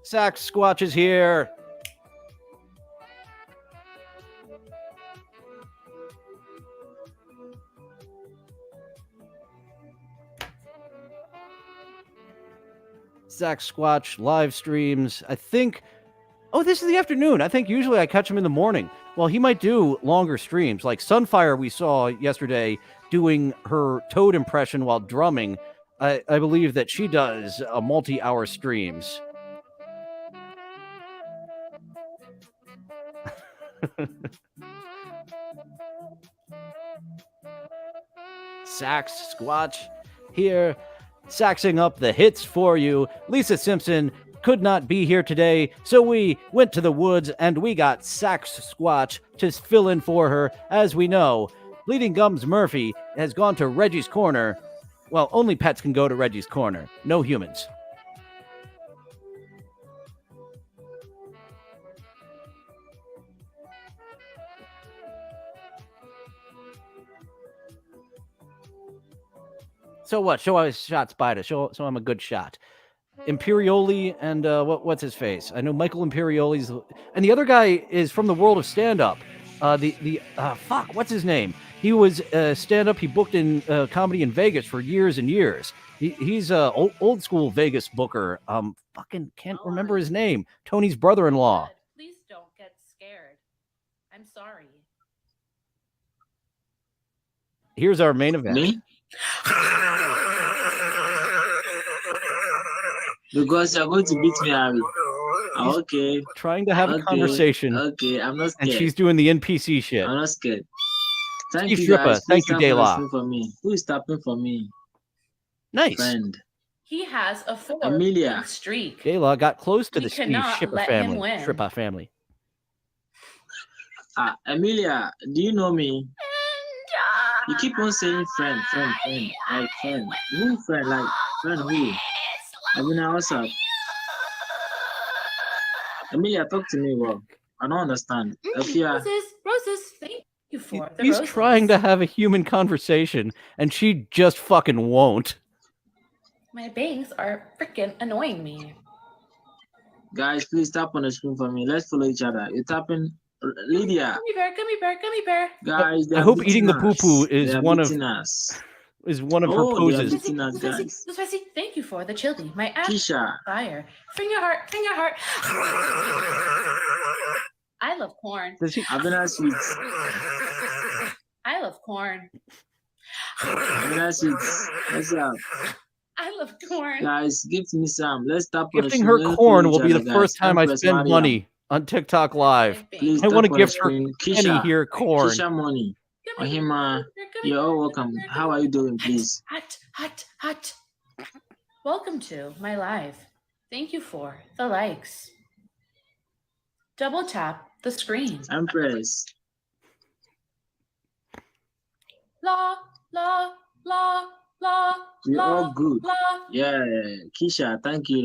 Sack Squatch is here. Sack Squatch live streams. I think. Oh, this is the afternoon. I think usually I catch him in the morning. Well, he might do longer streams. Like Sunfire, we saw yesterday doing her Toad impression while drumming. I believe that she does a multi-hour streams. Sax Squatch here, saxing up the hits for you. Lisa Simpson could not be here today, so we went to the woods and we got Sax Squatch to fill in for her. As we know, Bleeding Gums Murphy has gone to Reggie's Corner. Well, only pets can go to Reggie's Corner, no humans. So what? Show I shot Spider. So I'm a good shot. Imperioli and what's his face? I know Michael Imperioli's, and the other guy is from the world of stand-up. Fuck, what's his name? He was stand-up. He booked in comedy in Vegas for years and years. He's a old school Vegas booker. Fucking can't remember his name. Tony's brother-in-law. Please don't get scared. I'm sorry. Here's our main event. Me? Because you're going to beat me, Harry. Okay. Trying to have a conversation. Okay, I'm not scared. And she's doing the NPC shit. I'm not scared. Thank Steve you, Strippa, guys. thank you, De La. For me. Who is tapping for me? Nice. Friend. He has a 4 Amelia. streak. De La got close to We the Steve cannot Shipper let him family. win. Strippa family. Amelia, do you know me? You keep on saying friend, like friend. Who friend? Like friend who? I mean, what's up? Amelia, talk to me, well. I don't understand. Roses, thank you for the He's roses. trying to have a human conversation, and she just fucking won't. My bangs are freaking annoying me. Guys, please tap on the screen for me. Let's follow each other. You're tapping Lydia. Gummy bear, gummy bear, gummy bear. Guys, I hope eating the poo-poo is one of her poses. Spicy, thank you for the chili. My ass Keisha. fire. Finger heart. I love corn. Abena sweets. I love corn. Abena sweets. What's up? I love corn. Guys, give me some. Let's tap on the Gifting screen. her Let's corn follow will be each the other, first guys. time I Empress spend Maria. money on TikTok Live. Please I want to tap on gift the her screen. Kenny Keisha. here corn. Keisha money. Ohima, you're all welcome. How are you doing, please? Hot. Welcome to my live. Thank you for the likes. Double tap the screen. Empress. La. We're all good. Yeah, Keisha, thank you.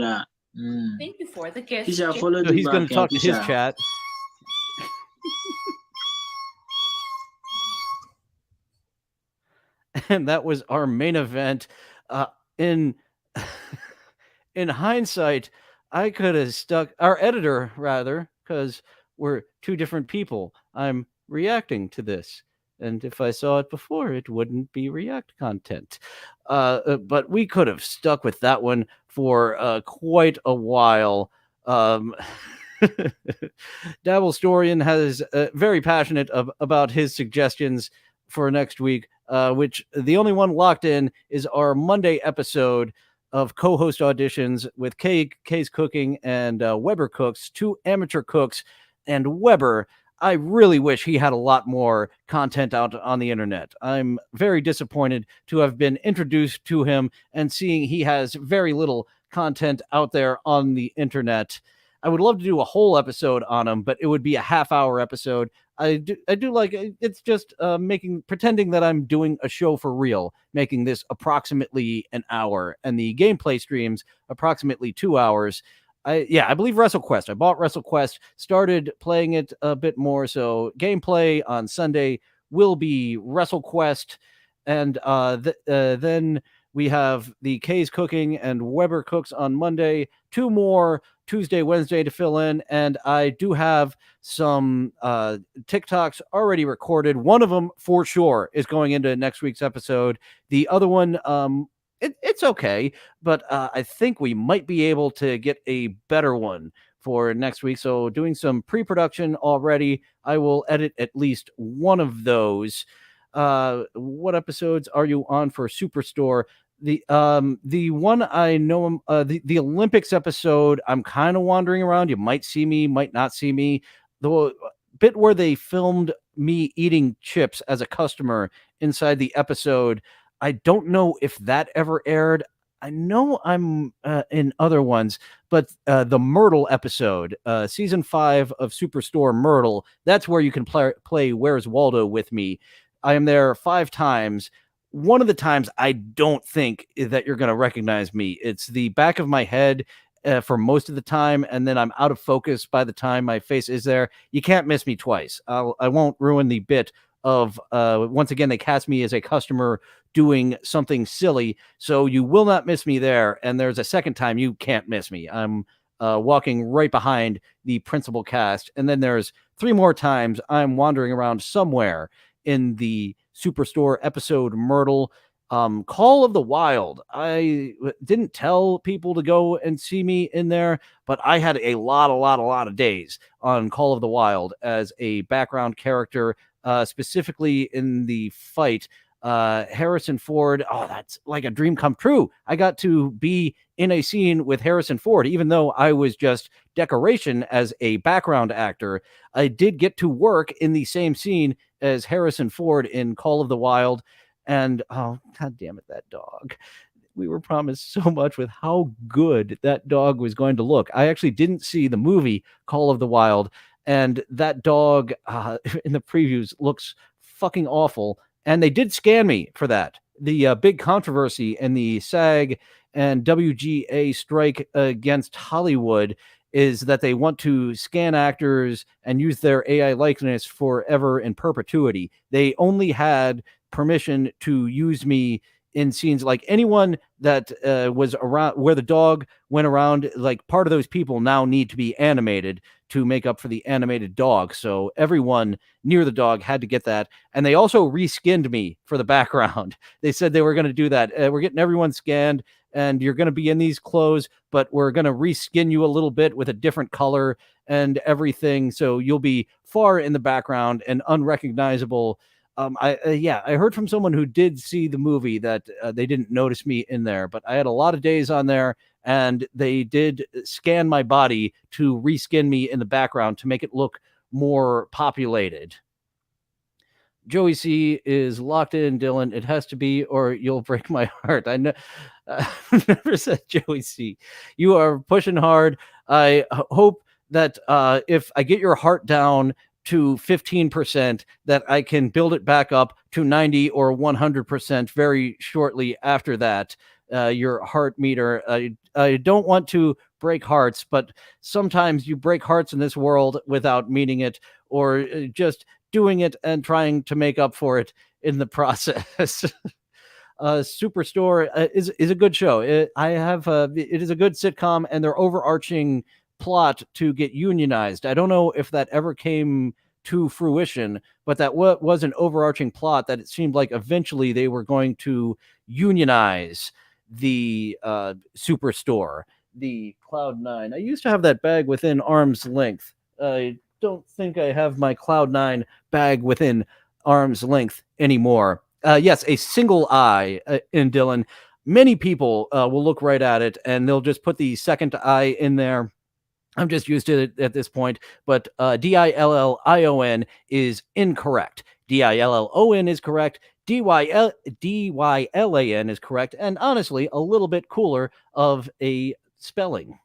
Thank you for the gift. Keisha, follow So the he's back, going to talk to his Keisha. chat. And that was our main event. In hindsight, I could have stuck our editor rather, because we're two different people. I'm reacting to this, and if I saw it before, it wouldn't be React content. But we could have stuck with that one for quite a while. Dabble Storian has very passionate about his suggestions for next week. which the only one locked in is our Monday episode of co-host auditions with Kay's Cooking and Weber Cooks, two amateur cooks, and Weber. I really wish he had a lot more content out on the internet. I'm very disappointed to have been introduced to him and seeing he has very little content out there on the internet. I would love to do a whole episode on him, but it would be a half-hour episode. I do like it's just pretending that I'm doing a show for real, making this approximately an hour, and the gameplay streams approximately 2 hours. I believe WrestleQuest. I bought WrestleQuest, started playing it a bit more. So gameplay on Sunday will be WrestleQuest, and then we have the Kay's Cooking and Weber Cooks on Monday. 2 more Tuesday, Wednesday to fill in, and I do have some TikToks already recorded. One of them for sure is going into next week's episode. The other one, it's okay, but I think we might be able to get a better one for next week. So doing some pre-production already. I will edit at least one of those. What episodes are you on for Superstore? The one I know, the Olympics episode, I'm kind of wandering around. You might see me, might not see me. The bit where they filmed me eating chips as a customer inside the episode, I don't know if that ever aired. I know I'm in other ones, but the Myrtle episode, season 5 of Superstore Myrtle, that's where you can play Where's Waldo with me. I am there 5 times. One of the times I don't think that you're going to recognize me. It's the back of my head for most of the time, and then I'm out of focus by the time my face is there. You can't miss me twice. I won't ruin the bit of once again they cast me as a customer doing something silly, so you will not miss me there. And there's a second time you can't miss me. I'm walking right behind the principal cast, and then there's 3 more times I'm wandering around somewhere in the Superstore episode Myrtle. Call of the Wild, I didn't tell people to go and see me in there, but I had a lot of days on Call of the Wild as a background character, specifically in the fight. Harrison Ford, oh, that's like a dream come true. I got to be in a scene with Harrison Ford, even though I was just decoration as a background actor. I did get to work in the same scene as Harrison Ford in Call of the Wild. And oh, god damn it, that dog. We were promised so much with how good that dog was going to look. I actually didn't see the movie Call of the Wild, and that dog in the previews looks fucking awful. And they did scan me for that. The big controversy in the SAG and WGA strike against Hollywood is that they want to scan actors and use their AI likeness forever in perpetuity. They only had permission to use me in scenes, like anyone that was around where the dog went around, like part of those people now need to be animated to make up for the animated dog. So everyone near the dog had to get that. And they also reskinned me for the background. They said they were going to do that. We're getting everyone scanned and you're going to be in these clothes, but we're going to reskin you a little bit with a different color and everything. So you'll be far in the background and unrecognizable. I heard from someone who did see the movie that they didn't notice me in there, but I had a lot of days on there and they did scan my body to reskin me in the background to make it look more populated. Joey C is locked in, Dylan. It has to be, or you'll break my heart. I know. I've never said Joey C. You are pushing hard. I hope that if I get your heart down to 15%, that I can build it back up to 90 or 100% very shortly after that. Your heart meter. I don't want to break hearts, but sometimes you break hearts in this world without meaning it, or just doing it and trying to make up for it in the process. Superstore is a good show. It is a good sitcom, and their overarching plot to get unionized. I don't know if that ever came to fruition, but that was an overarching plot that it seemed like eventually they were going to unionize the Superstore, the Cloud9. I used to have that bag within arm's length. I don't think I have my Cloud9 bag within arm's length anymore. Yes, a single I in Dylan. Many people will look right at it and they'll just put the second I in there. I'm just used to it at this point, but Dillon is incorrect. Dillon is correct. Dyllan is correct, and honestly, a little bit cooler of a spelling.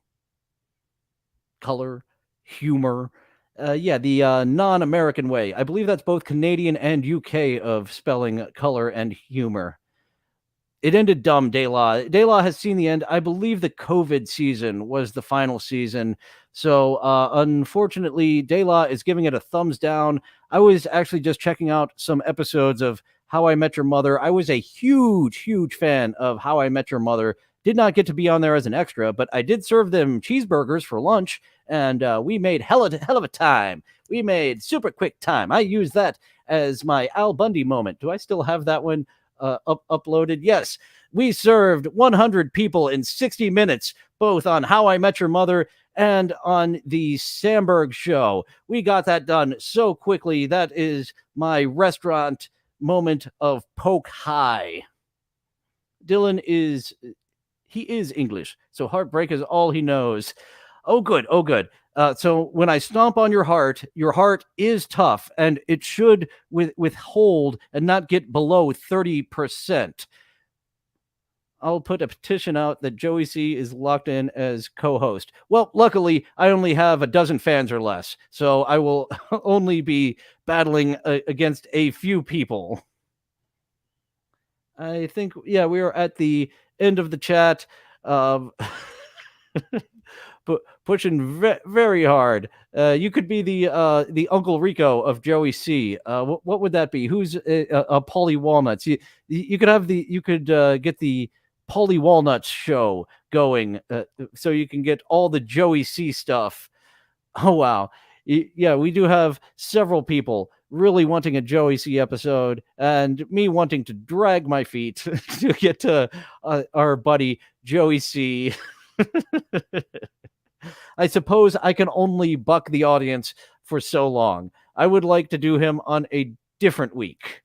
Color, humor. The non-American way. I believe that's both Canadian and UK of spelling color and humor. It ended dumb, De La has seen the end. I believe the COVID season was the final season. So, unfortunately, De La is giving it a thumbs down. I was actually just checking out some episodes of How I Met Your Mother. I was a huge fan of How I Met Your Mother. Did not get to be on there as an extra, but I did serve them cheeseburgers for lunch, and we made hell of a time. We made super quick time. I used that as my Al Bundy moment. Do I still have that one uploaded? Yes. We served 100 people in 60 minutes, both on How I Met Your Mother and on the Sandberg Show. We got that done so quickly. That is my restaurant moment of poke high. Dylan is English, so heartbreak is all he knows. Oh, good. So when I stomp on your heart is tough, and it should withhold and not get below 30%. I'll put a petition out that Joey C is locked in as co-host. Well, luckily, I only have a dozen fans or less, so I will only be battling against a few people. I think, yeah, we are at the end of the chat. Pushing very hard. You could be the Uncle Rico of Joey C. What would that be? Who's a Polly Walnuts? You could get the Polly Walnuts show going, so you can get all the Joey C stuff. Oh wow, yeah, we do have several people really wanting a Joey C episode, and me wanting to drag my feet to get to our buddy Joey C. I suppose I can only buck the audience for so long. I would like to do him on a different week.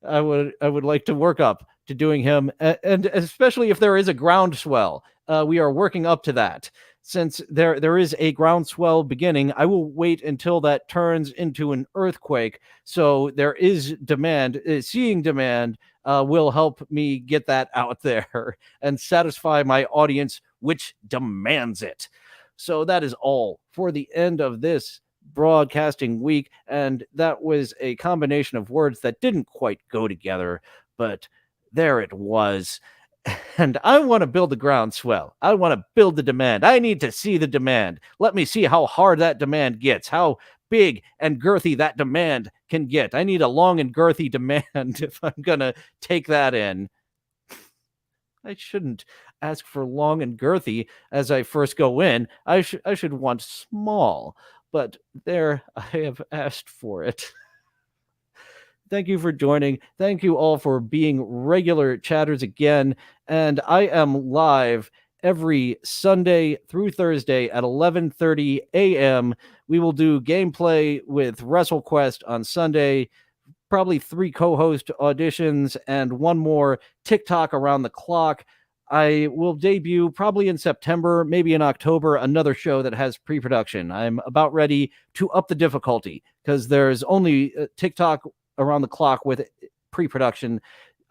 I would like to work up to doing him, and especially if there is a groundswell. We are working up to that. Since there is a groundswell beginning, I will wait until that turns into an earthquake. So there is demand. Seeing demand will help me get that out there and satisfy my audience, which demands it. So that is all for the end of this broadcasting week. And that was a combination of words that didn't quite go together, but there it was. And I want to build the groundswell. I want to build the demand. I need to see the demand. Let me see how hard that demand gets, how big and girthy that demand can get. I need a long and girthy demand if I'm going to take that in. I shouldn't ask for long and girthy as I first go in. I should want small, but there I have asked for it. Thank you for joining. Thank you all for being regular chatters again. And I am live every Sunday through Thursday at 11:30 a.m. We will do gameplay with WrestleQuest on Sunday, probably 3 co-host auditions, and 1 more TikTok around the clock. I will debut probably in September, maybe in October, another show that has pre-production. I'm about ready to up the difficulty because there's only TikTok around the clock with pre-production.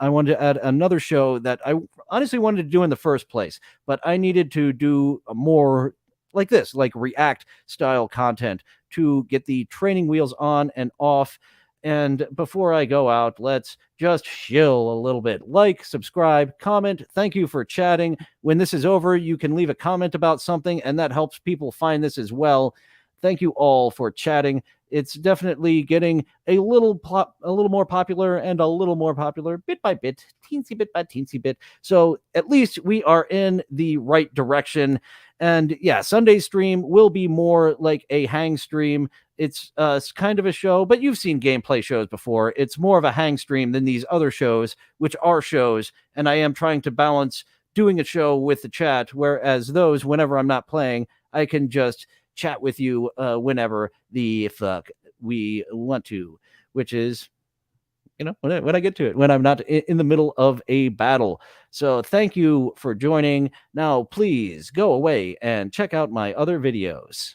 I wanted to add another show that I honestly wanted to do in the first place, but I needed to do more like this, like React style content to get the training wheels on and off. And before I go out, let's just chill a little bit. Like, subscribe, comment. Thank you for chatting. When this is over, you can leave a comment about something, and that helps people find this as well. Thank you all for chatting. It's definitely getting a little more popular and a little more popular bit by bit, teensy bit by teensy bit. So at least we are in the right direction. And yeah, Sunday stream will be more like a hang stream. It's kind of a show, but you've seen gameplay shows before. It's more of a hang stream than these other shows, which are shows. And I am trying to balance doing a show with the chat, whereas those, whenever I'm not playing, I can just chat with you whenever the fuck we want to, which is you know, when I get to it, when I'm not in the middle of a battle. So thank you for joining. Now, please go away and check out my other videos.